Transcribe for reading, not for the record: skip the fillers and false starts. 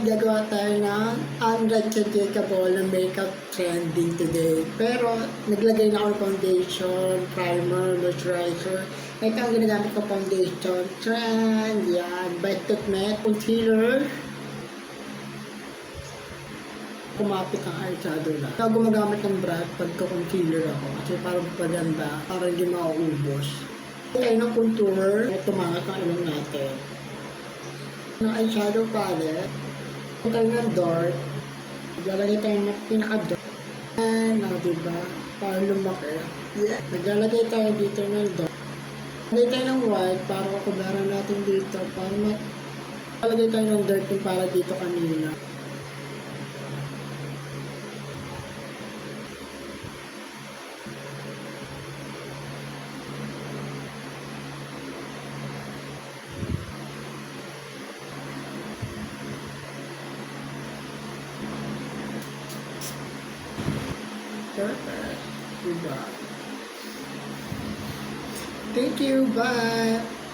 gagawa tayo ng unreachable na makeup trending today. Pero, naglagay na ako ng foundation, primer, moisturizer. Ito ang ginagamit ko foundation. Trend, yan. By Tutmet, concealer. Kumapit ang eyeshadow na. Ako gumagamit ng brush pagka-concealer ako. Kasi parang paganda, para hindi mauubos. Tayo ng contour, tumangat ang ilong natin. Ng eyeshadow palette, tayo ng dark, naglalagay tayo ng pinaka-dark. Diba? Para lumaki. Yeah. Naglalagay tayo dito ng dark. Naglalagay tayo ng white para kukubaran natin dito. Naglalagay tayo ng dark yung para dito kanina. Perfect. Diba? Thank you. Bye.